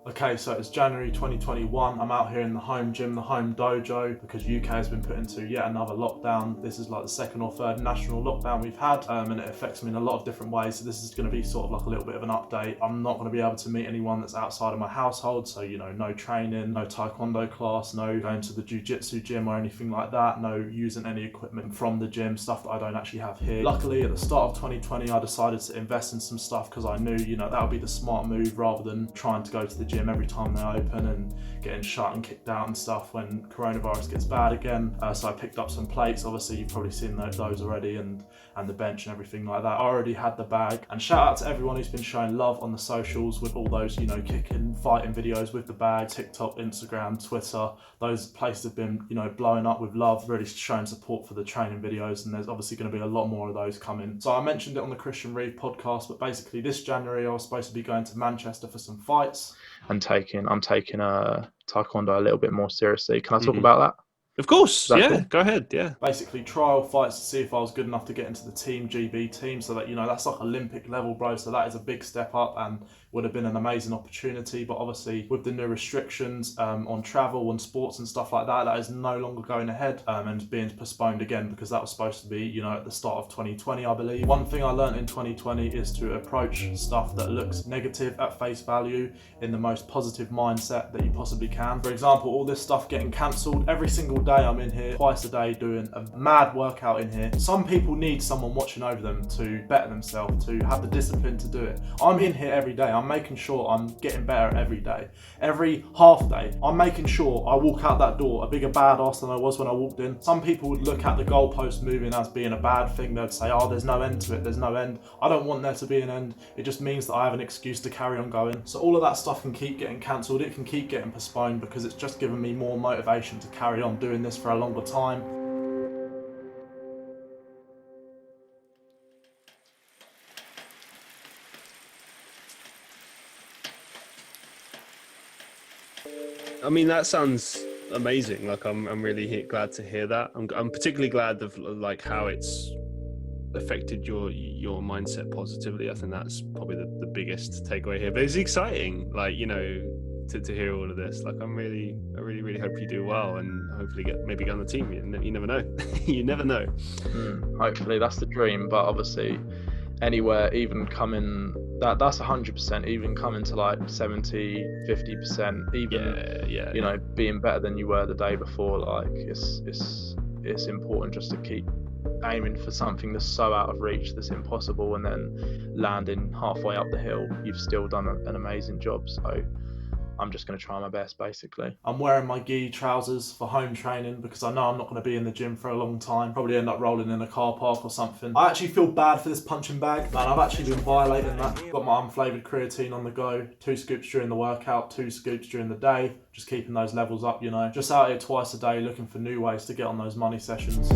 Okay, so it's January 2021. I'm out here in the home gym, the home dojo, because UK has been put into yet another lockdown. This is like the second or third national lockdown we've had, and it affects me in a lot of different ways. So this is going to be sort of like a little bit of an update. I'm not going to be able to meet anyone that's outside of my household. So, you know, no training, no taekwondo class, no going to the jiu-jitsu gym or anything like that, no using any equipment from the gym, stuff that I don't actually have here. Luckily, at the start of 2020, I decided to invest in some stuff because I knew, you know, that would be the smart move rather than trying to go to the gym every time they open and getting shut and kicked out and stuff when coronavirus gets bad again. So I picked up some plates. Obviously, you've probably seen those already, and the bench and everything like that. I already had the bag. And shout out to everyone who's been showing love on the socials with all those, you know, kicking, fighting videos with the bag, TikTok, Instagram, Twitter. Those places have been, you know, blowing up with love, really showing support for the training videos, and there's obviously going to be a lot more of those coming. So I mentioned it on the Christian Reeve podcast, but basically this January I was supposed to be going to Manchester for some fights. I'm taking taekwondo a little bit more seriously. Can I talk about that? Of course, yeah. Cool? Go ahead, yeah. Basically trial fights to see if I was good enough to get into the Team GB team, so that, you know, that's like Olympic level, bro. So that is a big step up and would have been an amazing opportunity. But obviously with the new restrictions on travel and sports and stuff like that, that is no longer going ahead and being postponed again, because that was supposed to be, you know, at the start of 2020, I believe. One thing I learned in 2020 is to approach stuff that looks negative at face value in the most positive mindset that you possibly can. For example, all this stuff getting cancelled, every single day I'm in here, twice a day, doing a mad workout in here. Some people need someone watching over them to better themselves, to have the discipline to do it. I'm in here every day. I'm making sure I'm getting better every day. Every half day, I'm making sure I walk out that door a bigger badass than I was when I walked in. Some people would look at the goalpost moving as being a bad thing. They'd say, oh, there's no end to it. There's no end. I don't want there to be an end. It just means that I have an excuse to carry on going. So all of that stuff can keep getting cancelled. It can keep getting postponed because it's just given me more motivation to carry on doing this for a longer time. I mean, that sounds amazing. Like, I'm really glad to hear that. I'm particularly glad of like how it's affected your mindset positively. I think that's probably the biggest takeaway here. But it's exciting, like, you know, to hear all of this. Like, I really hope you do well and hopefully maybe get on the team. You never know. You never know. Hopefully that's the dream, but obviously anywhere, even coming that's 100%, even coming to like 70, 50%, even you know, being better than you were the day before, like it's important just to keep aiming for something that's so out of reach, that's impossible, and then landing halfway up the hill, you've still done an amazing job. So I'm just going to try my best, basically. I'm wearing my gi trousers for home training because I know I'm not going to be in the gym for a long time. Probably end up rolling in a car park or something. I actually feel bad for this punching bag. Man, I've actually been violating that. Got my unflavoured creatine on the go. 2 scoops during the workout, 2 scoops during the day. Just keeping those levels up, you know. Just out here twice a day looking for new ways to get on those money sessions.